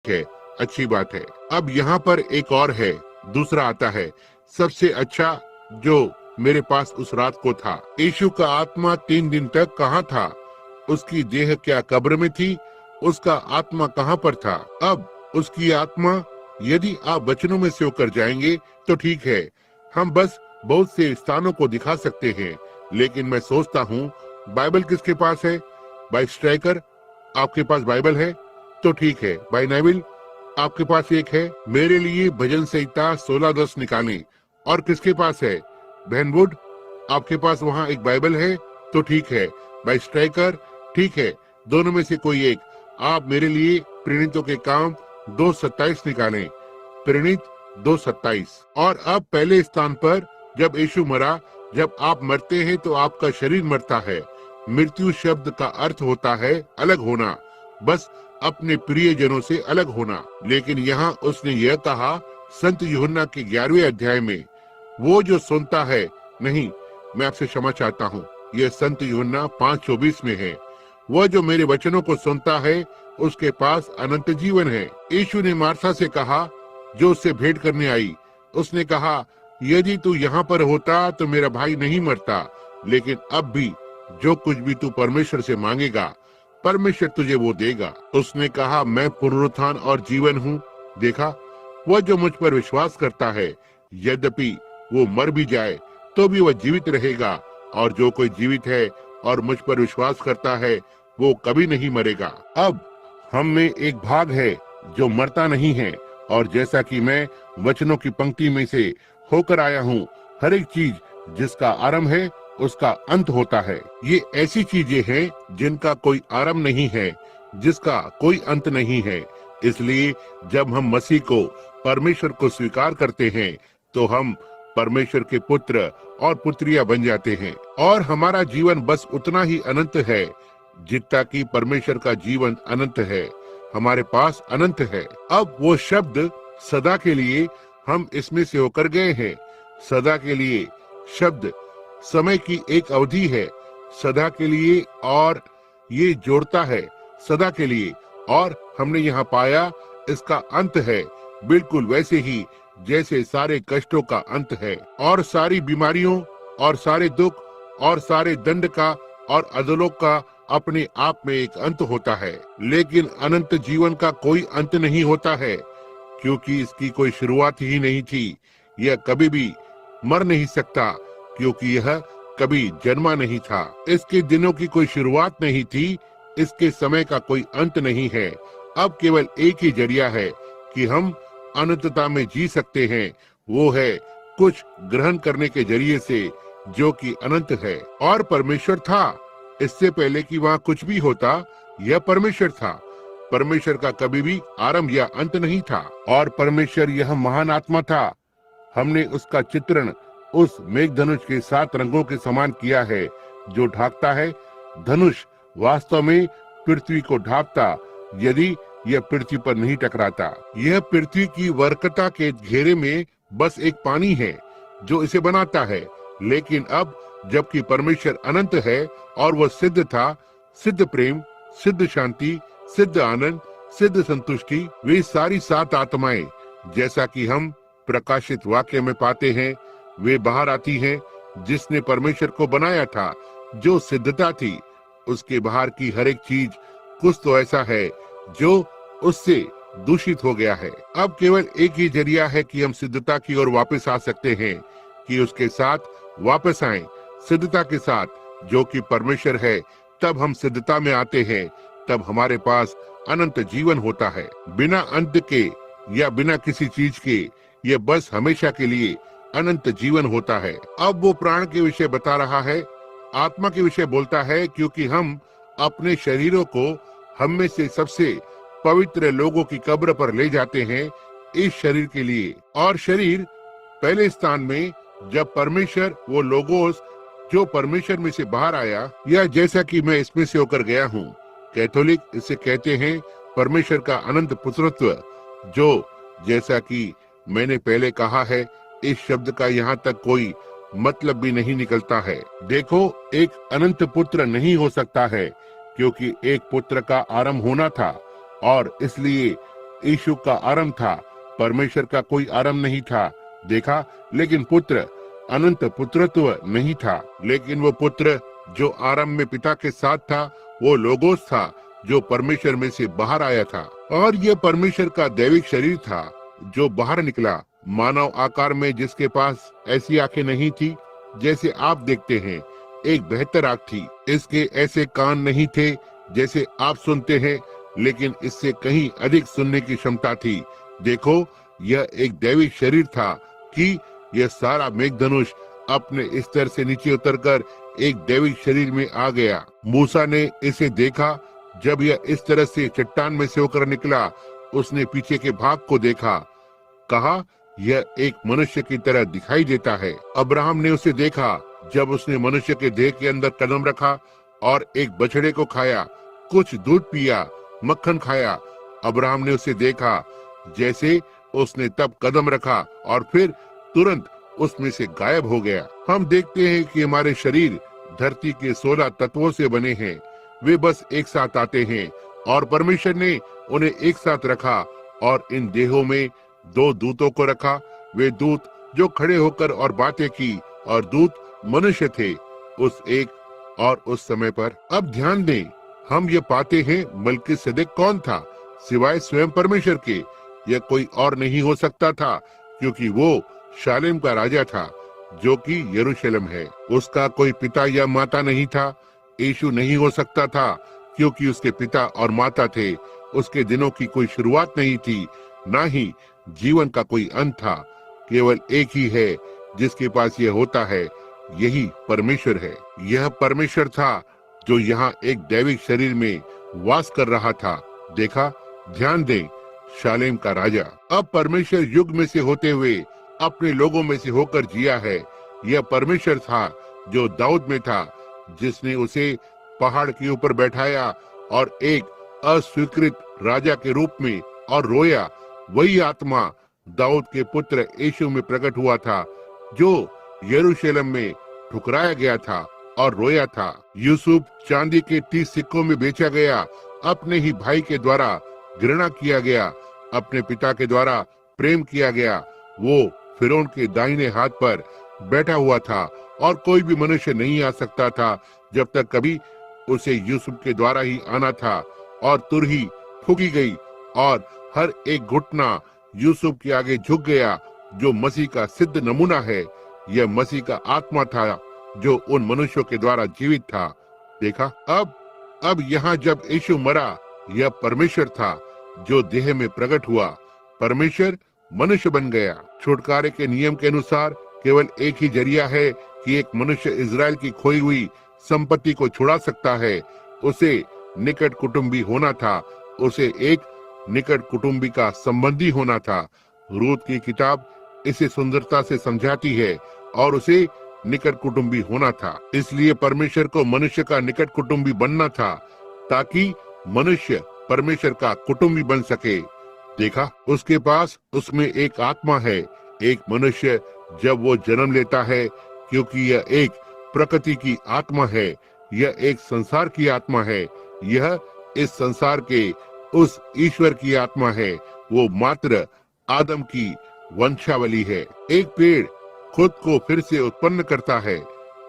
है, अच्छी बात है। अब यहाँ पर एक और है, दूसरा आता है, सबसे अच्छा जो मेरे पास उस रात को था। यीशु का आत्मा 3 दिन तक कहाँ था? उसकी देह क्या कब्र में थी? उसका आत्मा कहाँ पर था? अब उसकी आत्मा, यदि आप वचनों में से होकर जाएंगे तो ठीक है, हम बस बहुत से स्थानों को दिखा सकते हैं, लेकिन मैं सोचता हूँ बाइबल किसके पास है? भाई स्ट्राइकर, आपके पास बाइबल है तो ठीक है। भाई नेविल, आपके पास एक है। मेरे लिए भजन संहिता 16:10 निकालें। और किसके पास है? बहन वुड, आपके पास वहाँ एक बाइबल है तो ठीक है। भाई स्ट्राइकर, ठीक है, दोनों में से कोई एक। आप मेरे लिए प्रेरितों के काम 2:27 निकालें। प्रेरित 2:27। और अब पहले स्थान पर जब यीशु मरा, जब आप मरते हैं तो आपका शरीर मरता है। मृत्यु शब्द का अर्थ होता है अलग होना, बस अपने प्रियजनों से अलग होना। लेकिन यहाँ उसने यह कहा संत यूहन्ना के 11वें अध्याय में, वो जो सुनता है, नहीं, मैं आपसे क्षमा चाहता हूँ, यह संत यूहन्ना 5:24 में है, वह जो मेरे वचनों को सुनता है उसके पास अनंत जीवन है। यीशु ने मार्था से कहा, जो उससे भेंट करने आई, उसने कहा, यदि तू यहाँ पर होता तो मेरा भाई नहीं मरता। लेकिन अब भी जो कुछ भी तू परमेश्वर से मांगेगा, परमेश्वर तुझे वो देगा। उसने कहा, मैं पुनरुत्थान और जीवन हूँ। देखा, वह जो मुझ पर विश्वास करता है, यद्यपि वो मर भी जाए तो भी वह जीवित रहेगा। और जो कोई जीवित है और मुझ पर विश्वास करता है, वो कभी नहीं मरेगा। अब हम में एक भाग है जो मरता नहीं है, और जैसा कि मैं वचनों की पंक्ति में से होकर आया हूँ, हर एक चीज जिसका आरंभ है उसका अंत होता है। ये ऐसी चीजें हैं जिनका कोई आरंभ नहीं है, जिसका कोई अंत नहीं है। इसलिए जब हम मसीह को, परमेश्वर को स्वीकार करते हैं, तो हम परमेश्वर के पुत्र और पुत्रियां बन जाते हैं। और हमारा जीवन बस उतना ही अनंत है जितना कि परमेश्वर का जीवन अनंत है। हमारे पास अनंत है। अब वो शब्द सदा के लिए, हम इसमें से होकर गए हैं। सदा के लिए शब्द समय की एक अवधि है, सदा के लिए, और ये जोड़ता है सदा के लिए। और हमने यहाँ पाया इसका अंत है, बिल्कुल वैसे ही जैसे सारे कष्टों का अंत है, और सारी बीमारियों और सारे दुख और सारे दंड का और अधोलोक का अपने आप में एक अंत होता है। लेकिन अनंत जीवन का कोई अंत नहीं होता है, क्योंकि इसकी कोई शुरुआत ही नहीं थी। यह कभी भी मर नहीं सकता, क्योंकि यह कभी जन्मा नहीं था। इसके दिनों की कोई शुरुआत नहीं थी, इसके समय का कोई अंत नहीं है। अब केवल एक ही जरिया है कि हम अनंतता में जी सकते हैं, वो है कुछ ग्रहण करने के जरिए से, जो कि अनंत है। और परमेश्वर था, इससे पहले कि वहाँ कुछ भी होता, यह परमेश्वर था। परमेश्वर का कभी भी आरंभ या अंत नहीं था। और परमेश्वर यह महान आत्मा था। हमने उसका चित्रण उस मेघधनुष के 7 रंगों के समान किया है, जो ढाकता है। धनुष वास्तव में पृथ्वी को ढाकता, यदि यह पृथ्वी पर नहीं टकराता। यह पृथ्वी की वर्कता के घेरे में बस एक पानी है जो इसे बनाता है। लेकिन अब जबकि परमेश्वर अनंत है और वह सिद्ध था, सिद्ध प्रेम, सिद्ध शांति, सिद्ध आनंद, सिद्ध संतुष्टि, वे सारी 7 आत्माएं, जैसा कि हम प्रकाशित वाक्य में पाते हैं, वे बाहर आती हैं। जिसने परमेश्वर को बनाया था, जो सिद्धता थी, उसके बाहर की हर एक चीज कुछ तो ऐसा है जो उससे दूषित हो गया है। अब केवल एक ही जरिया है कि हम सिद्धता की ओर वापस आ सकते हैं, कि उसके साथ वापस आएं, सिद्धता के साथ, जो कि परमेश्वर है। तब हम सिद्धता में आते हैं, तब हमारे पास अनंत जीवन होता है, बिना अंत के या बिना किसी चीज के। यह बस हमेशा के लिए अनंत जीवन होता है। अब वो प्राण के विषय बता रहा है, आत्मा के विषय बोलता है, क्योंकि हम अपने शरीरों को हम में से सबसे पवित्र लोगों की कब्र पर ले जाते हैं इस शरीर के लिए। और शरीर पहले स्थान में, जब परमेश्वर, वो लोगोस जो परमेश्वर में से बाहर आया, या जैसा कि मैं इसमें से होकर गया हूँ, कैथोलिक इसे कहते हैं परमेश्वर का अनंत पुत्रत्व, जो, जैसा कि मैंने पहले कहा है, इस शब्द का यहाँ तक कोई मतलब भी नहीं निकलता है। देखो, एक अनंत पुत्र नहीं हो सकता है, क्योंकि एक पुत्र का आरंभ होना था, और इसलिए यीशु का आरंभ था, परमेश्वर का कोई आरंभ नहीं था। देखा, लेकिन पुत्र अनंत पुत्रत्व नहीं था, लेकिन वो पुत्र जो आरंभ में पिता के साथ था वो लोगोस था, जो परमेश्वर में से बाहर आया था। और ये परमेश्वर का दैविक शरीर था जो बाहर निकला मानव आकार में, जिसके पास ऐसी आंखें नहीं थी जैसे आप देखते हैं। एक बेहतर आंख थी। इसके ऐसे कान नहीं थे जैसे आप सुनते हैं, लेकिन इससे कहीं अधिक सुनने की क्षमता थी। देखो, यह एक दैविक शरीर था कि यह सारा मेघधनुष अपने स्तर से नीचे उतरकर एक दैविक शरीर में आ गया। मूसा ने इसे देखा। जब यह इस तरह से चट्टान में से होकर निकला, उसने पीछे के भाग को देखा, कहा यह एक मनुष्य की तरह दिखाई देता है। अब्राहम ने उसे देखा जब उसने मनुष्य के देह के अंदर कदम रखा और एक बछड़े को खाया, कुछ दूध पिया, मक्खन खाया। अब्राहम ने उसे देखा जैसे उसने तब कदम रखा और फिर तुरंत उसमें से गायब हो गया। हम देखते हैं कि हमारे शरीर धरती के 16 तत्वों से बने हैं। वे बस एक साथ आते हैं और परमेश्वर ने उन्हें एक साथ रखा और इन देहों में 2 दूतों को रखा। वे दूत जो खड़े होकर और बातें की, और दूत मनुष्य थे उस एक और उस समय पर। अब ध्यान दें, हम ये पाते हैं मल्कीसेदेक कौन था सिवाय स्वयं परमेश्वर के। यह कोई और नहीं हो सकता था, क्योंकि वो शालेम का राजा था जो कि यरूशलेम है। उसका कोई पिता या माता नहीं था। यीशु नहीं हो सकता था, क्योंकि उसके पिता और माता थे। उसके दिनों की कोई शुरुआत नहीं थी, ना ही जीवन का कोई अंत था। केवल एक ही है जिसके पास यह होता है, यही परमेश्वर है। यह परमेश्वर था जो यहाँ एक दैविक शरीर में वास कर रहा था। देखा, ध्यान दें, शालेम का राजा। अब परमेश्वर युग में से होते हुए अपने लोगों में से होकर जिया है। यह परमेश्वर था जो दाऊद में था, जिसने उसे पहाड़ के ऊपर बैठाया और एक अस्वीकृत राजा के रूप में और रोया। वही आत्मा दाऊद के पुत्र यीशु में प्रकट हुआ था, जो यरूशलेम में ठुकराया गया था और रोया था। यूसुफ चांदी के 30 सिक्कों में बेचा गया, अपने ही भाई के द्वारा घृणा किया गया, अपने पिता के द्वारा प्रेम किया गया। वो फिरौन के दाहिने हाथ पर बैठा हुआ था और कोई भी मनुष्य नहीं आ सकता था जब तक कभी उसे यूसुफ के द्वारा ही आना था। और तुरही फूकी गई और हर एक घुटना यूसुफ के आगे झुक गया, जो मसीह का सिद्ध नमूना है। यह मसीह का आत्मा था जो उन मनुष्यों के द्वारा जीवित था। देखा, अब यहाँ जब यीशु मरा, यह परमेश्वर था जो देह में प्रकट हुआ। परमेश्वर मनुष्य बन गया। छुटकारे के नियम के अनुसार केवल एक ही जरिया है कि एक मनुष्य इजराइल की खोई हुई संपत्ति को छुड़ा सकता है। उसे निकट कुटुंबी होना था, उसे एक निकट कुटुंबी का संबंधी होना था। रूत की किताब इसे सुंदरता से समझाती है, और उसे निकट कुटुंबी होना था। इसलिए परमेश्वर को मनुष्य का निकट कुटुंबी बनना था, ताकि मनुष्य परमेश्वर का कुटुंबी बन सके। देखा, उसके पास उसमें एक आत्मा है। एक मनुष्य जब वो जन्म लेता है, क्योंकि यह एक प्रकृति की आत्मा है, यह एक संसार की आत्मा है, यह इस संसार के उस ईश्वर की आत्मा है। वो मात्र आदम की वंशावली है। एक पेड़ खुद को फिर से उत्पन्न करता है,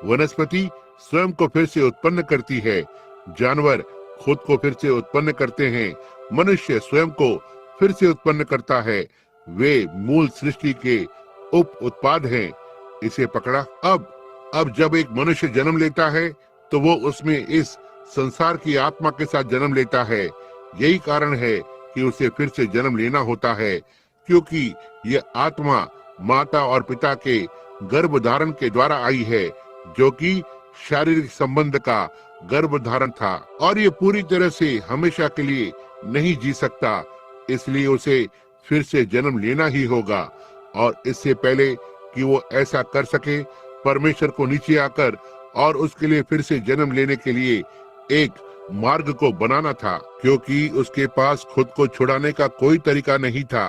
वनस्पति स्वयं को फिर से उत्पन्न करती है, जानवर खुद को फिर से उत्पन्न करते हैं, मनुष्य स्वयं को फिर से उत्पन्न करता है। वे मूल सृष्टि के उप उत्पाद हैं। इसे पकड़ा। अब जब एक मनुष्य जन्म लेता है, तो वो उसमें इस संसार की आत्मा के साथ जन्म लेता है। यही कारण है कि उसे फिर से जन्म लेना होता है, क्योंकि यह आत्मा माता और पिता के गर्भ धारण के द्वारा आई है, जो कि शारीरिक संबंध का गर्भ धारण था, और ये पूरी तरह से हमेशा के लिए नहीं जी सकता। इसलिए उसे फिर से जन्म लेना ही होगा। और इससे पहले कि वो ऐसा कर सके, परमेश्वर को नीचे आकर और उसके लिए फिर से जन्म लेने के लिए एक मार्ग को बनाना था, क्योंकि उसके पास खुद को छुड़ाने का कोई तरीका नहीं था।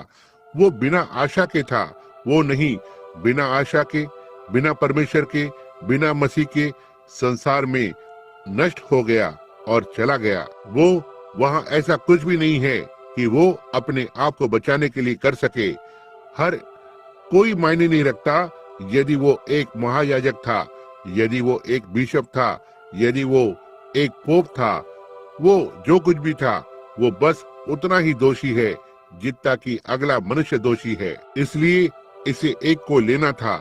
वो बिना आशा के था। वो नहीं, बिना आशा के, बिना परमेश्वर के, बिना मसीह के संसार में नष्ट हो गया और चला गया। वो वहाँ ऐसा कुछ भी नहीं है, कि वो अपने आप को बचाने के लिए कर सके। हर कोई मायने नहीं रखता यदि वो एक महायाजक था, यदि वो एक बिशप था, यदि वो एक पोप था, वो जो कुछ भी था, वो बस उतना ही दोषी है जितना कि अगला मनुष्य दोषी है। इसलिए इसे एक को लेना था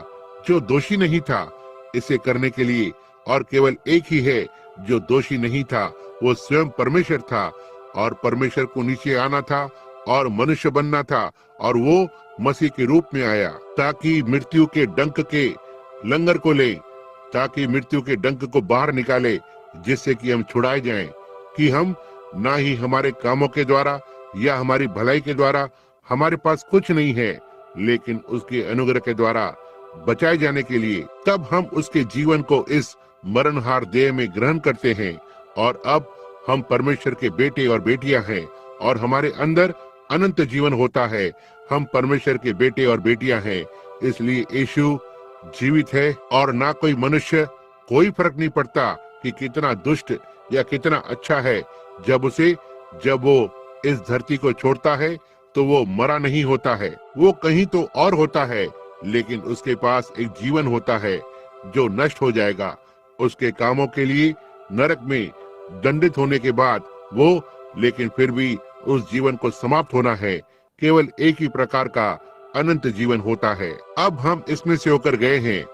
जो दोषी नहीं था इसे करने के लिए, और केवल एक ही है जो दोषी नहीं था, वो स्वयं परमेश्वर था। और परमेश्वर को नीचे आना था और मनुष्य बनना था, और वो मसीह के रूप में आया ताकि मृत्यु के डंक के लंगर को ले, ताकि मृत्यु के डंक को बाहर निकाले, जिससे कि हम छुड़ाए जाएं। कि हम ना ही हमारे कामों के द्वारा या हमारी भलाई के द्वारा, हमारे पास कुछ नहीं है, लेकिन उसके अनुग्रह के द्वारा बचाए जाने के लिए तब हम उसके जीवन को इस मरणहार देह में ग्रहण करते हैं। और अब हम परमेश्वर के बेटे और बेटियां हैं, और हमारे अंदर अनंत जीवन होता है। हम परमेश्वर के बेटे और बेटियां हैं, इसलिए यीशु जीवित है। और ना कोई मनुष्य, कोई फर्क नहीं पड़ता कि कितना दुष्ट या कितना अच्छा है, जब वो इस धरती को छोड़ता है तो वो मरा नहीं होता है, वो कहीं तो और होता है, लेकिन उसके पास एक जीवन होता है जो नष्ट हो जाएगा। उसके कामों के लिए नरक में दंडित होने के बाद वो, लेकिन फिर भी उस जीवन को समाप्त होना है। केवल एक ही प्रकार का अनंत जीवन होता है। अब हम इसमें से होकर गए हैं।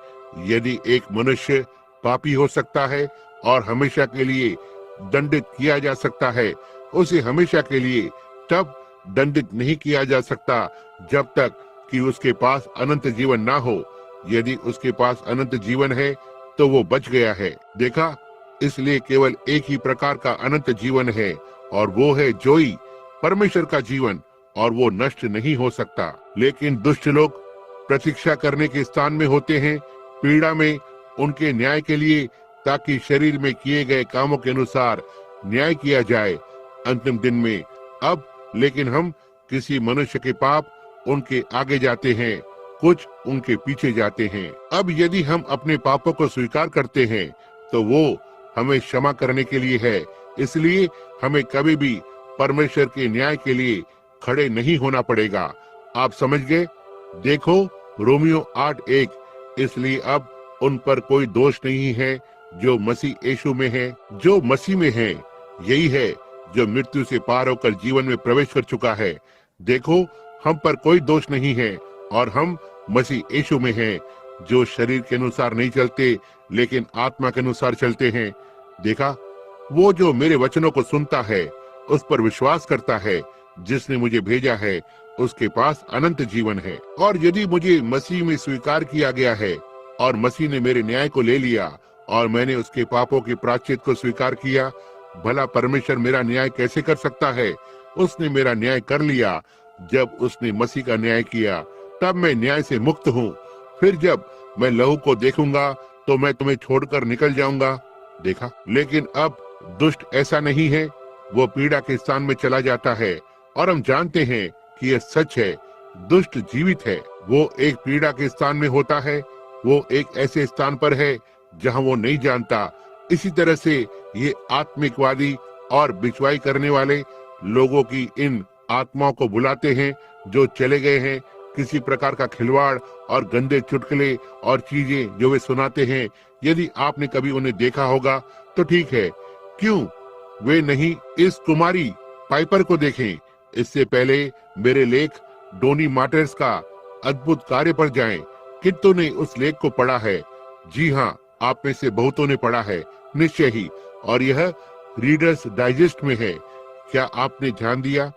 यदि एक मनुष्य पापी हो सकता है और हमेशा के लिए दंडित किया जा सकता है, उसे हमेशा के लिए तब दंडित नहीं किया जा सकता जब तक कि उसके पास अनंत जीवन ना हो। यदि उसके पास अनंत जीवन है तो वो बच गया है। देखा, इसलिए केवल एक ही प्रकार का अनंत जीवन है, और वो है जोई, परमेश्वर का जीवन, और वो नष्ट नहीं हो सकता। लेकिन दुष्ट लोग प्रतीक्षा करने के स्थान में होते हैं, पीड़ा में, उनके न्याय के लिए, ताकि शरीर में किए गए कामों के अनुसार न्याय किया जाए अंतिम दिन में। अब लेकिन हम किसी मनुष्य के पाप उनके आगे जाते हैं, कुछ उनके पीछे जाते हैं। अब यदि हम अपने पापों को स्वीकार करते हैं तो वो हमें क्षमा करने के लिए है। इसलिए हमें कभी भी परमेश्वर के न्याय के लिए खड़े नहीं होना पड़ेगा। आप समझ गए? देखो रोमियो 8:1। इसलिए अब उन पर कोई दोष नहीं है जो मसीह यीशु में है। जो मसीह में है यही है जो मृत्यु से पार होकर जीवन में प्रवेश कर चुका है। देखो, हम पर कोई दोष नहीं है, और हम मसीह यीशु में हैं, जो शरीर के अनुसार नहीं चलते लेकिन आत्मा के अनुसार चलते हैं। देखा, वो जो मेरे वचनों को सुनता है, उस पर विश्वास करता है, जिसने मुझे भेजा है, उसके पास अनंत जीवन है। और यदि मुझे मसीह में स्वीकार किया गया है और मसीह ने मेरे न्याय को ले लिया और मैंने उसके पापों के प्रायश्चित को स्वीकार किया, भला परमेश्वर मेरा न्याय कैसे कर सकता है? उसने मेरा न्याय कर लिया। जब उसने मसीह का न्याय किया तब मैं न्याय से मुक्त हूँ। फिर जब मैं लहू को देखूंगा तो मैं तुम्हें छोड़कर निकल जाऊंगा। देखा, लेकिन अब दुष्ट ऐसा नहीं है, वो पीड़ा के स्थान में चला जाता है, और हम जानते हैं कि यह सच है। दुष्ट जीवित है, वो एक पीड़ा के स्थान में होता है, वो एक ऐसे स्थान पर है जहां वो नहीं जानता। इसी तरह से ये आत्मिकवादी और बिचवाई करने वाले लोगों की इन आत्माओं को बुलाते हैं जो चले गए हैं। किसी प्रकार का खिलवाड़ और गंदे चुटकुले और चीजें जो वे सुनाते हैं, यदि आपने कभी उन्हें देखा होगा तो ठीक है, क्यों वे नहीं इस कुमारी पाइपर को देखें। इससे पहले मेरे लेख डोनी मार्टिन्स का अद्भुत कार्य पर जाएं। कितनों ने उस लेख को पढ़ा है? जी हाँ, आप में से बहुतों ने पढ़ा है, निश्चय ही, और यह रीडर्स डाइजेस्ट में है। क्या आपने ध्यान दिया?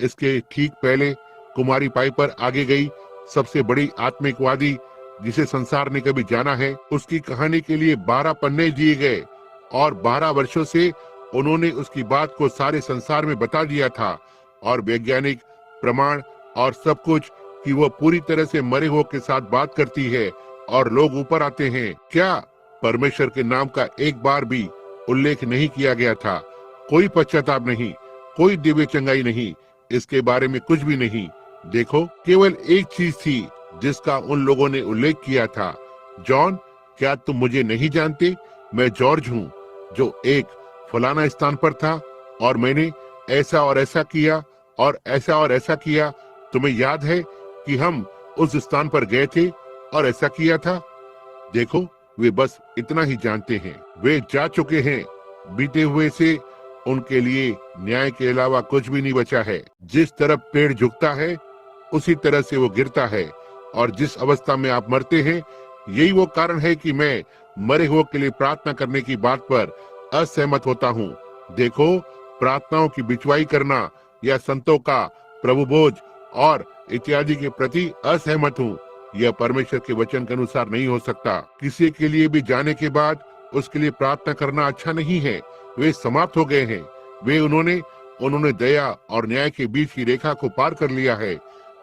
इसके ठीक पहले कुमारी पाइपर आगे गई, सबसे बड़ी आत्मिकवादी जिसे संसार ने कभी जाना है। उसकी कहानी के लिए 12 पन्ने दिए गए, और 12 वर्षों से उन्होंने उसकी बात को सारे संसार में बता दिया था, और वैज्ञानिक प्रमाण और सब कुछ कि वो पूरी तरह से मरे हुए के साथ बात करती है, और लोग ऊपर आते हैं। क्या परमेश्वर के नाम का एक बार भी उल्लेख नहीं किया गया था? कोई पश्चाताप नहीं, कोई दिव्य चंगाई नहीं, इसके बारे में कुछ भी नहीं। देखो, केवल एक चीज थी जिसका उन लोगों ने उल्लेख किया था। जॉन, क्या तुम मुझे नहीं जानते? मैं जॉर्ज हूँ, जो एक फलाना स्थान पर था, और मैंने ऐसा और ऐसा किया, और ऐसा किया। तुम्हें याद है कि हम उस स्थान पर गए थे और ऐसा किया था। देखो, वे बस इतना ही जानते हैं। वे जा चुके हैं। बीते हुए से उनके लिए न्याय के अलावा कुछ भी नहीं बचा है। जिस तरफ पेड़ झुकता है उसी तरह से वो गिरता है, और जिस अवस्था में आप मरते हैं, यही वो कारण है कि मैं मरे हुए के लिए प्रार्थना करने की बात पर असहमत होता हूँ। देखो, प्रार्थनाओं की बिचवाई करना या संतों का प्रभु भोज और इत्यादि के प्रति असहमत हूँ, यह परमेश्वर के वचन के अनुसार नहीं हो सकता। किसी के लिए भी जाने के बाद उसके लिए प्रार्थना करना अच्छा नहीं है। वे समाप्त हो गए हैं। वे उन्होंने दया और न्याय के बीच की रेखा को पार कर लिया है।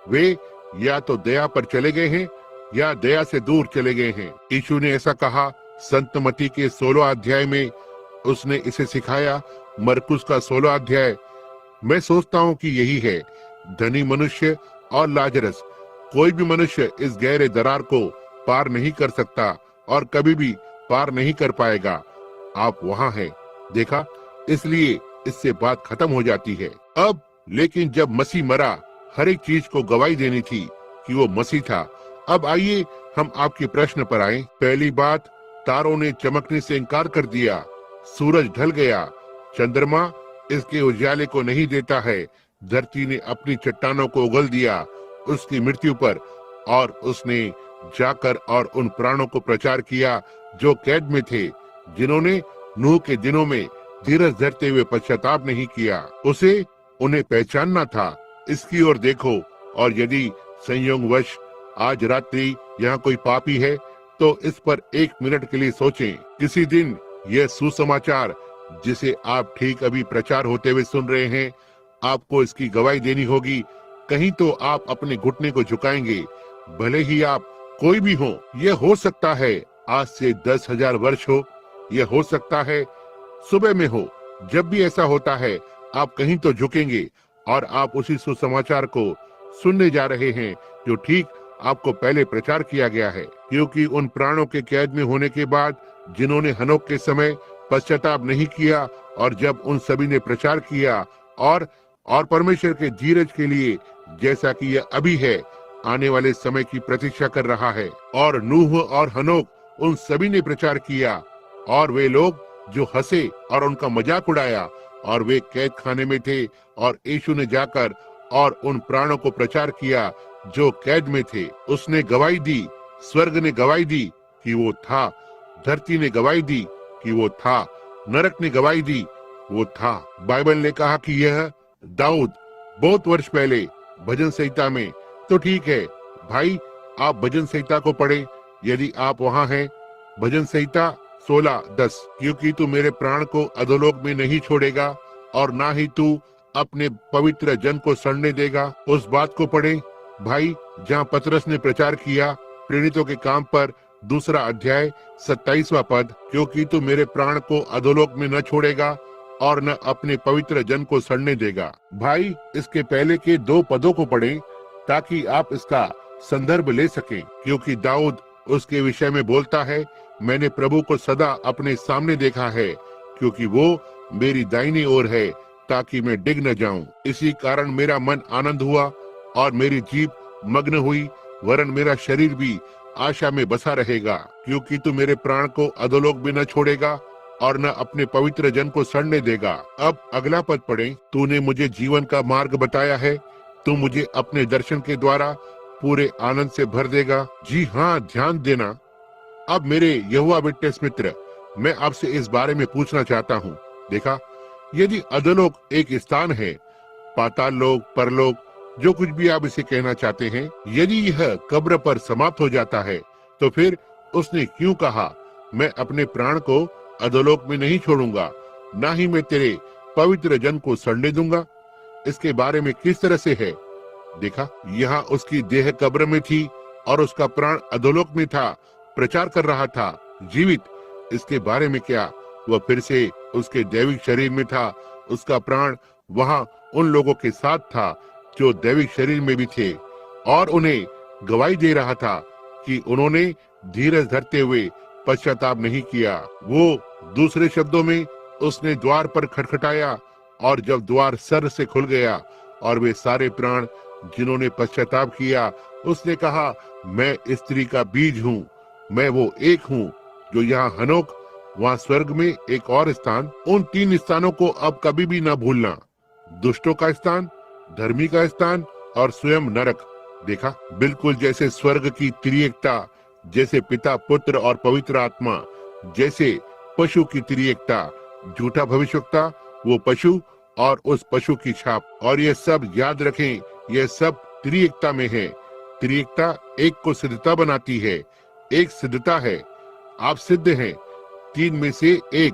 वे या तो दया पर चले गए हैं या दया से दूर चले गए हैं। यीशु ने ऐसा कहा संत मत्ती के 16 अध्याय में। उसने इसे सिखाया मरकुस का 16 अध्याय। मैं सोचता हूँ कि यही है। धनी मनुष्य और लाजरस। कोई भी मनुष्य इस गहरे दरार को पार नहीं कर सकता और कभी भी पार नहीं कर पाएगा। आप वहां हैं, देखा, इसलिए इससे बात खत्म हो जाती है। अब लेकिन जब मसीह मरा, हर एक चीज को गवाही देनी थी कि वो मसीह था। अब आइए हम आपके प्रश्न पर आए। पहली बात, तारों ने चमकने से इनकार कर दिया। सूरज ढल गया। चंद्रमा इसके उजाले को नहीं देता है। धरती ने अपनी चट्टानों को उगल दिया उसकी मृत्यु पर, और उसने जाकर और उन प्राणों को प्रचार किया जो कैद में थे, जिन्होंने नूह के दिनों में धीरज धरते हुए पश्चाताप नहीं किया। उसे उन्हें पहचानना था। इसकी ओर देखो, और यदि संयोगवश आज रात्रि यहाँ कोई पापी है तो इस पर 1 मिनट के लिए सोचें। किसी दिन यह सुसमाचार जिसे आप ठीक अभी प्रचार होते हुए सुन रहे हैं, आपको इसकी गवाही देनी होगी। कहीं तो आप अपने घुटने को झुकाएंगे, भले ही आप कोई भी हो। यह हो सकता है आज से 10,000 वर्ष हो, यह हो सकता है सुबह में हो। जब भी ऐसा होता है, आप कहीं तो झुकेंगे और आप उसी सुसमाचार को सुनने जा रहे हैं जो ठीक आपको पहले प्रचार किया गया है। क्योंकि उन प्राणों के कैद में होने के बाद जिन्होंने हनोक के समय पश्चाताप नहीं किया, और जब उन सभी ने प्रचार किया और परमेश्वर के धीरज के लिए, जैसा कि यह अभी है, आने वाले समय की प्रतीक्षा कर रहा है। और नूह और हनोक उन सभी ने प्रचार किया, और वे लोग जो हंसे और उनका मजाक उड़ाया, और वे कैद खाने में थे, और यीशु ने जाकर और उन प्राणों को प्रचार किया जो कैद में थे। उसने गवाही दी, स्वर्ग ने गवाही दी कि वो था, धरती ने गवाही दी कि वो था, नरक ने गवाही दी वो था। बाइबल ने कहा कि यह दाऊद बहुत वर्ष पहले भजन संहिता में। तो ठीक है भाई, आप भजन संहिता को पढ़ें यदि आप वहां हैं। भजन संहिता 16:10। क्योंकि तू मेरे प्राण को अधोलोक में नहीं छोड़ेगा और ना ही तू अपने पवित्र जन को सड़ने देगा। उस बात को पढ़ें भाई, जहाँ पतरस ने प्रचार किया प्रेरितों के काम पर 2 अध्याय 27वां पद। क्योंकि तू मेरे प्राण को अधोलोक में न छोड़ेगा और न अपने पवित्र जन को सड़ने देगा। भाई, इसके पहले के 2 पदों को पढ़ें ताकि आप इसका संदर्भ ले सकें। क्योंकि दाऊद उसके विषय में बोलता है, मैंने प्रभु को सदा अपने सामने देखा है, क्योंकि वो मेरी दाहिनी ओर है ताकि मैं डिग न जाऊं। इसी कारण मेरा मन आनंद हुआ और मेरी जीभ मग्न हुई, वरन मेरा शरीर भी आशा में बसा रहेगा। क्योंकि तू मेरे प्राण को अधोलोक में न छोड़ेगा और न अपने पवित्र जन को सड़ने देगा। अब अगला पद पढ़ें। तूने मुझे जीवन का मार्ग बताया है, तू मुझे अपने दर्शन के द्वारा पूरे आनंद से भर देगा। जी हाँ, ध्यान देना। अब मेरे यहोवा विटनेस मित्र, मैं आपसे इस बारे में पूछना चाहता हूँ। देखा, यदि अधोलोक एक स्थान है, पाताल लोक, परलोक, जो कुछ भी आप इसे कहना चाहते हैं, यदि यह कब्र पर समाप्त हो जाता है, तो फिर उसने क्यों कहा, मैं अपने प्राण को अधोलोक में नहीं छोड़ूंगा, ना ही मैं तेरे पवित्र जन को सड़ने दूंगा। इसके बारे में किस तरह से है? देखा, यहाँ उसकी देह कब्र में थी और उसका प्राण अधोलोक में था, प्रचार कर रहा था, जीवित। इसके बारे में क्या? वह फिर से उसके दैविक शरीर में था। उसका प्राण वहां उन लोगों के साथ था जो दैविक शरीर में भी थे, और उन्हें गवाही दे रहा था कि उन्होंने धीरज धरते हुए पश्चाताप नहीं किया। वो दूसरे शब्दों में, उसने द्वार पर खटखटाया, और जब द्वार सर से खुल गया और वे सारे प्राण जिन्होंने पश्चाताप किया। उसने कहा, मैं स्त्री का बीज हूँ, मैं वो एक हूँ जो यहाँ हनोक, वहाँ स्वर्ग में एक और स्थान, उन 3 स्थानों को अब कभी भी न भूलना। दुष्टों का स्थान, धर्मी का स्थान और स्वयं नरक। देखा, बिल्कुल जैसे स्वर्ग की त्रिएकता, जैसे पिता, पुत्र और पवित्र आत्मा, जैसे पशु की त्रिएकता, झूठा भविष्यवक्ता, वो पशु और उस पशु की छाप। और ये सब याद रखें, ये सब त्रिएकता में है। त्रिएकता एक को सिद्धता बनाती है, एक सिद्धता है, आप सिद्ध हैं। 3 में से एक,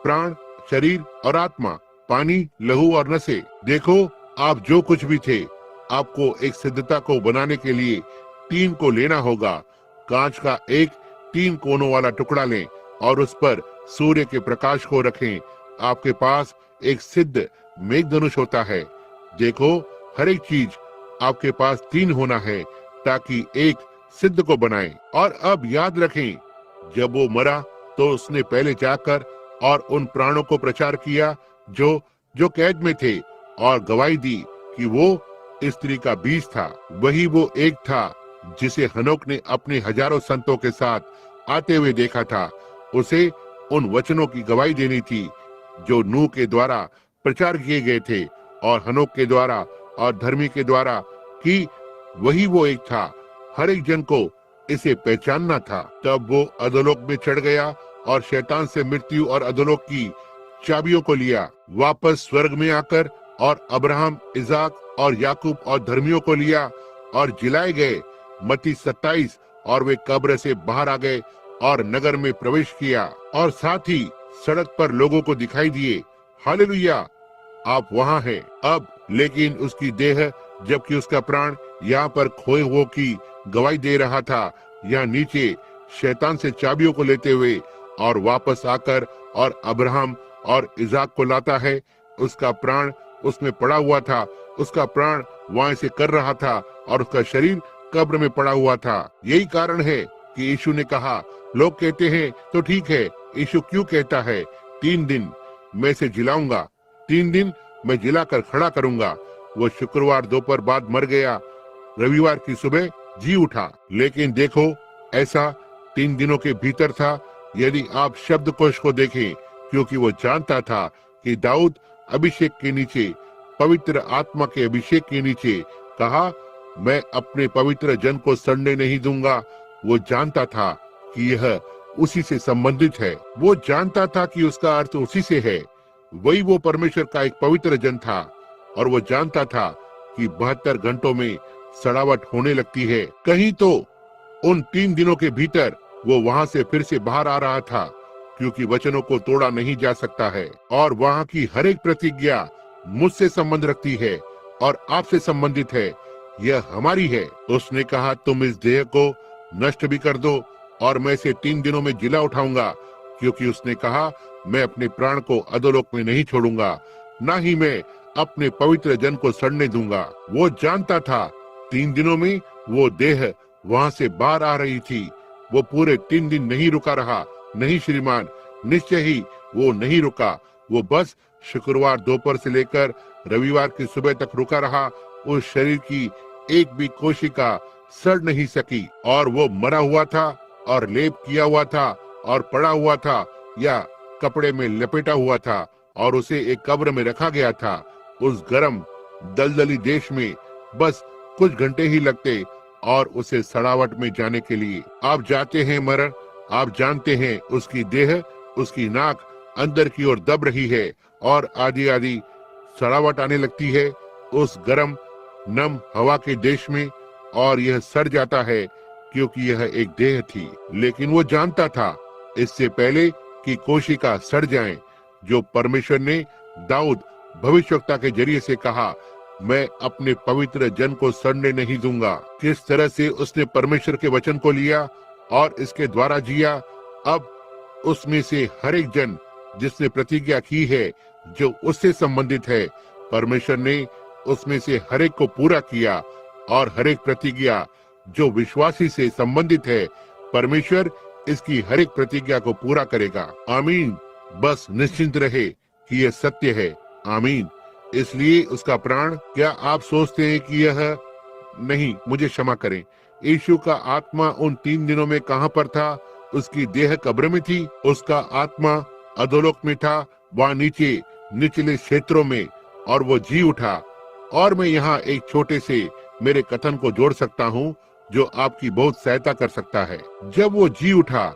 प्राण, शरीर और आत्मा, पानी, लहू और नसें। देखो, आप जो कुछ भी थे, आपको एक सिद्धता को बनाने के लिए 3 को लेना होगा। कांच का एक 3 कोनों वाला टुकड़ा लें और उस पर सूर्य के प्रकाश को रखें। आपके पास एक सिद्ध मेघधनुष होता है। देखो, हर एक चीज आपके पास 3 होना है ताकि एक सिद्ध को बनाए। और अब याद रखें, जब वो मरा तो उसने पहले जाकर और उन प्राणों को प्रचार किया जो कैद में थे, और गवाही दी कि वो स्त्री का बीज था। वही वो एक था जिसे हनोक ने अपने हजारों संतों के साथ आते हुए देखा था। उसे उन वचनों की गवाही देनी थी जो नूह के द्वारा प्रचार किए गए थे, और हनोक के द्वारा और धर्मी के द्वारा, कि वही वो एक था। हर एक जन को इसे पहचानना था। तब वो अधोलोक में चढ़ गया और शैतान से मृत्यु और अधोलोक की चाबियों को लिया। वापस स्वर्ग में आकर और अब्राहम, इजाक और याकूब और धर्मियों को लिया और जिलाए गए। मत्ती 27। और वे कब्र से बाहर आ गए और नगर में प्रवेश किया, और साथ ही सड़क पर लोगों को दिखाई दिए। हालेलुया, आप वहाँ हैं अब। लेकिन उसकी देह, जबकि उसका प्राण यहाँ पर खोए हुए की गवाही दे रहा था, यहाँ नीचे शैतान से चाबियों को लेते हुए और वापस आकर और अब्राहम और इजाक को लाता है। उसका प्राण उसमें पड़ा हुआ था, उसका प्राण वहां से कर रहा था और उसका शरीर कब्र में पड़ा हुआ था। यही कारण है कि यीशु ने कहा, लोग कहते हैं तो ठीक है, यीशु क्यों कहता है 3 दिन मैं इसे जिलाऊंगा, 3 दिन मैं जिलाकर खड़ा करूंगा। वो शुक्रवार दोपहर बाद मर गया, रविवार की सुबह जी उठा। लेकिन देखो, ऐसा 3 दिनों के भीतर था। यदि आप शब्दकोश को देखें, क्योंकि वो जानता था कि दाऊद अभिषेक के नीचे, पवित्र आत्मा के अभिषेक के नीचे कहा, मैं अपने पवित्र जन को सड़ने नहीं दूंगा। वो जानता था कि यह उसी से संबंधित है। वो जानता था कि उसका अर्थ उसी से है। वही वो परमेश्वर का एक पवित्र जन था, और वो जानता था कि 72 घंटों में सड़ावट होने लगती है। कहीं तो उन 3 दिनों के भीतर वो वहां से फिर से बाहर आ रहा था, क्योंकि वचनों को तोड़ा नहीं जा सकता है, और वहां की हर एक प्रतिज्ञा मुझसे संबंध रखती है और आपसे संबंधित है। यह हमारी है। उसने कहा, तुम इस देह को नष्ट भी कर दो और मैं इसे 3 दिनों में जिला उठाऊंगा, क्योंकि उसने कहा, मैं अपने प्राण को अधोलोक में नहीं छोड़ूंगा, ना ही मैं अपने पवित्र जन को सड़ने दूंगा। वो जानता था 3 दिनों में वो देह वहां से बाहर आ रही थी। वो पूरे 3 दिन नहीं रुका रहा। नहीं श्रीमान, निश्चय ही वो नहीं रुका। वो बस शुक्रवार दोपहर से लेकर रविवार की सुबह तक रुका रहा। उस शरीर की एक भी कोशिका सड़ नहीं सकी, और वो मरा हुआ था और लेप किया हुआ था और पड़ा हुआ था या कपड़े में लपेटा हुआ था, और उसे एक कब्र में रखा गया था। उस गर्म दलदली देश में बस कुछ घंटे ही लगते और उसे सड़ावट में जाने के लिए। आप जाते हैं मरण, आप जानते हैं उसकी देह, उसकी नाक अंदर की ओर दब रही है और आधी आधी सड़ावट आने लगती है उस गर्म नम हवा के देश में, और यह सड़ जाता है क्योंकि यह एक देह थी। लेकिन वो जानता था इससे पहले कि कोशिका सड़ जाए, जो परमेश्वर ने दाऊद भविष्यवक्ता के जरिए से कहा, मैं अपने पवित्र जन को सड़ने नहीं दूंगा। किस तरह से उसने परमेश्वर के वचन को लिया और इसके द्वारा जिया। अब उसमें से हर एक जन जिसने प्रतिज्ञा की है जो उससे संबंधित है, परमेश्वर ने उसमें से हर एक को पूरा किया, और हर एक प्रतिज्ञा जो विश्वासी से संबंधित है, परमेश्वर इसकी हर एक प्रतिज्ञा को पूरा करेगा। आमीन। बस निश्चिंत रहे कि यह सत्य है। आमीन। इसलिए उसका प्राण, क्या आप सोचते हैं कि यह, नहीं, मुझे क्षमा करें, यीशु का आत्मा उन 3 दिनों में कहाँ पर था? उसकी देह कब्र में थी, उसका आत्मा अधोलोक में था, वहाँ नीचे निचले क्षेत्रों में, और वो जी उठा। और मैं यहाँ एक छोटे से मेरे कथन को जोड़ सकता हूँ जो आपकी बहुत सहायता कर सकता है। जब वो जी उठा,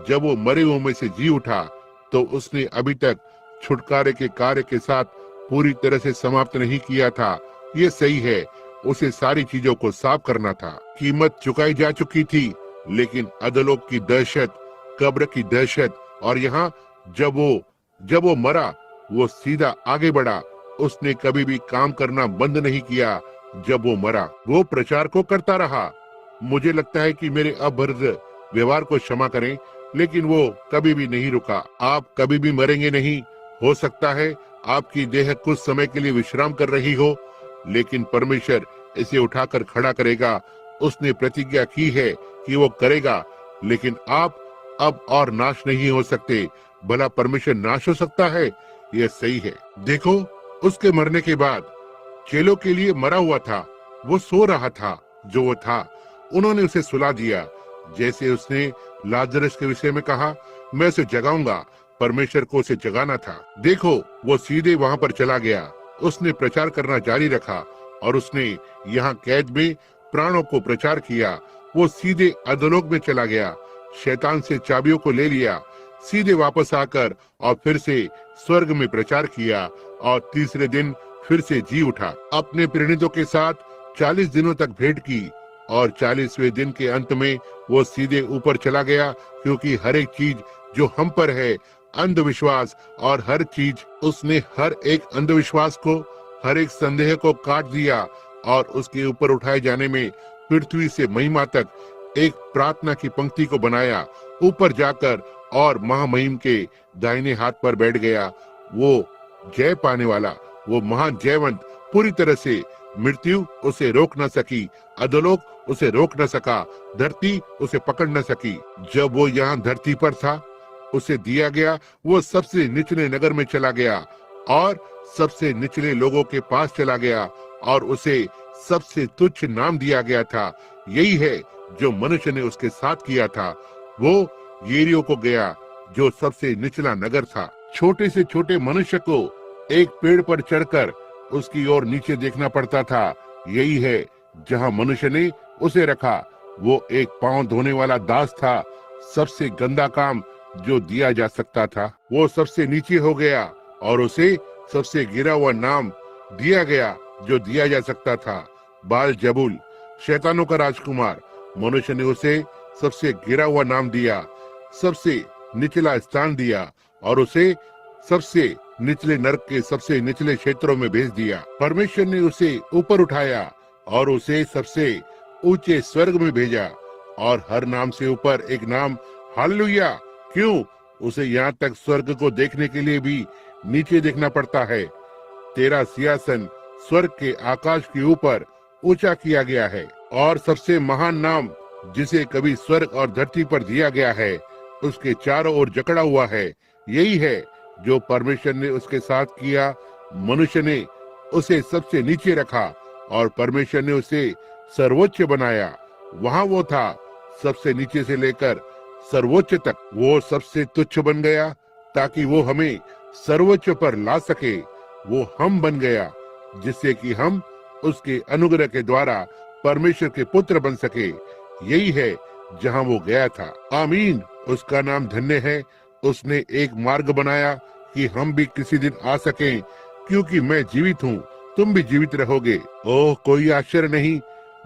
जब वो मरे हुओं में से जी उठा, तो उसने अभी तक छुटकारे के कार्य के साथ पूरी तरह से समाप्त नहीं किया था। ये सही है, उसे सारी चीजों को साफ करना था। कीमत चुकाई जा चुकी थी, लेकिन अधोलोक की दहशत, कब्र की दहशत, और यहाँ जब वो मरा, वो सीधा आगे बढ़ा। उसने कभी भी काम करना बंद नहीं किया। जब वो मरा, वो प्रचार को करता रहा। मुझे लगता है कि मेरे अभद्र व्यवहार को क्षमा करें, लेकिन वो कभी भी नहीं रुका। आप कभी भी मरेंगे नहीं। हो सकता है आपकी देह कुछ समय के लिए विश्राम कर रही हो, लेकिन परमेश्वर इसे उठाकर खड़ा करेगा। उसने प्रतिज्ञा की है कि वो करेगा, लेकिन आप अब और नाश नहीं हो सकते। भला परमेश्वर नाश हो सकता है? यह सही है। देखो, उसके मरने के बाद चेलों के लिए मरा हुआ था। वो सो रहा था जो वो था। उन्होंने उसे सुला दिया, जैसे उसने लाजरस के विषय में कहा, मैं उसे जगाऊंगा। परमेश्वर को उसे जगाना था। देखो, वो सीधे वहां पर चला गया। उसने प्रचार करना जारी रखा और उसने यहाँ कैद में प्राणों को प्रचार किया। वो सीधे अधोलोक में चला गया, शैतान से चाबियों को ले लिया, सीधे वापस आकर और फिर से स्वर्ग में प्रचार किया, और तीसरे दिन फिर से जी उठा। अपने प्रेरितों के साथ 40 दिनों तक भेंट की, और 40वें दिन के अंत में वो सीधे ऊपर चला गया, क्योंकि हर एक चीज जो हम पर है, अंधविश्वास और हर चीज, उसने हर एक अंधविश्वास को, हर एक संदेह को काट दिया, और उसके ऊपर उठाए जाने में पृथ्वी से महिमा तक एक प्रार्थना की पंक्ति को बनाया। ऊपर जाकर और महामहिम के दाहिने हाथ पर बैठ गया। वो जय पाने वाला, वो महान जयवंत, पूरी तरह से मृत्यु उसे रोक न सकी, अधोलोक उसे रोक न सका, धरती उसे पकड़ न सकी। जब वो यहाँ धरती पर था, उसे दिया गया, वो सबसे निचले नगर में चला गया और सबसे निचले लोगों के पास चला गया, और उसे सबसे तुच्छ नाम दिया गया था। यही है जो मनुष्य ने उसके साथ किया था। वो येरियो को गया, जो सबसे निचला नगर था। छोटे से छोटे मनुष्य को एक पेड़ पर चढ़कर उसकी ओर नीचे देखना पड़ता था। यही है जहां मनुष्य ने उसे रखा। वो एक पांव धोने वाला दास था, सबसे गंदा काम जो दिया जा सकता था। वो सबसे नीचे हो गया और उसे सबसे गिरा हुआ नाम दिया गया जो दिया जा सकता था, बाल जबूल, शैतानों का राजकुमार। मनुष्य ने उसे सबसे गिरा हुआ नाम दिया, सबसे निचला स्थान दिया, और उसे सबसे निचले नरक के सबसे निचले क्षेत्रों में भेज दिया। परमेश्वर ने उसे ऊपर उठाया और उसे सबसे ऊंचे स्वर्ग में भेजा, और हर नाम से ऊपर एक नाम, हालेलुया। क्यों? उसे यहाँ तक स्वर्ग को देखने के लिए भी नीचे देखना पड़ता है। तेरा सिंहासन स्वर्ग के आकाश के ऊपर ऊंचा किया गया है, और सबसे महान नाम जिसे कभी स्वर्ग और धरती पर दिया गया है, उसके चारों ओर जकड़ा हुआ है। यही है जो परमेश्वर ने उसके साथ किया। मनुष्य ने उसे सबसे नीचे रखा और परमेश्वर ने उसे सर्वोच्च बनाया। वहां वो था, सबसे नीचे से लेकर सर्वोच्च तक। वो सबसे तुच्छ बन गया ताकि वो हमें सर्वोच्च पर ला सके। वो हम बन गया, जिससे कि हम उसके अनुग्रह के द्वारा परमेश्वर के पुत्र बन सके। यही है जहां वो गया था। आमीन। उसका नाम धन्य है। उसने एक मार्ग बनाया कि हम भी किसी दिन आ सकें। क्योंकि मैं जीवित हूँ, तुम भी जीवित रहोगे। ओह, कोई आश्चर्य नहीं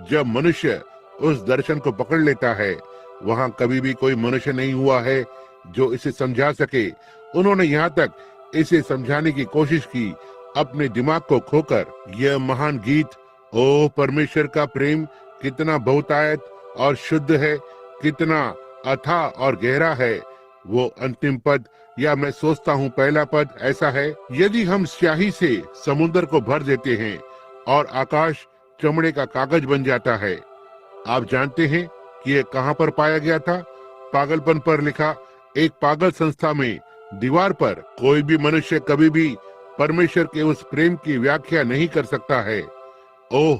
जब मनुष्य उस दर्शन को पकड़ लेता है। वहाँ कभी भी कोई मनुष्य नहीं हुआ है जो इसे समझा सके। उन्होंने यहाँ तक इसे समझाने की कोशिश की, अपने दिमाग को खोकर। यह महान गीत, ओ परमेश्वर का प्रेम कितना बहुतायत और शुद्ध है, कितना अथाह और गहरा है। वो अंतिम पद, या मैं सोचता हूँ पहला पद ऐसा है, यदि हम स्याही से समुद्र को भर देते हैं और आकाश चमड़े का कागज बन जाता है। आप जानते हैं कि यह कहाँ पर पाया गया था? पागलपन पर लिखा एक पागल संस्था में दीवार पर। कोई भी मनुष्य कभी भी परमेश्वर के उस प्रेम की व्याख्या नहीं कर सकता है। ओह,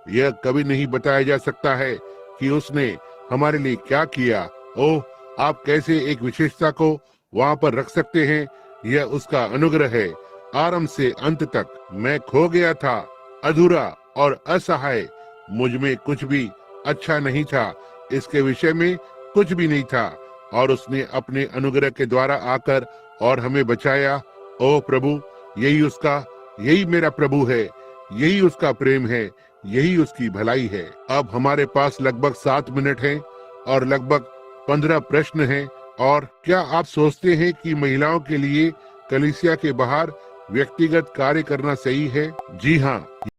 यह कभी नहीं बताया जा सकता है कि उसने हमारे लिए क्या किया। ओह, आप कैसे एक विशेषता को वहां पर रख सकते हैं। यह उसका अनुग्रह है। आरंभ से अंत तक मैं खो गया था, अधूरा और असहाय। मुझ में कुछ भी अच्छा नहीं था, इसके विषय में कुछ भी नहीं था, और उसने अपने अनुग्रह के द्वारा आकर और हमें बचाया। ओ प्रभु, यही मेरा प्रभु है, यही उसका प्रेम है, यही उसकी भलाई है। अब हमारे पास लगभग 7 मिनट हैं और लगभग 15 प्रश्न हैं। और क्या आप सोचते हैं कि महिलाओं के लिए कलीसिया के बाहर व्यक्तिगत कार्य करना सही है? जी हाँ,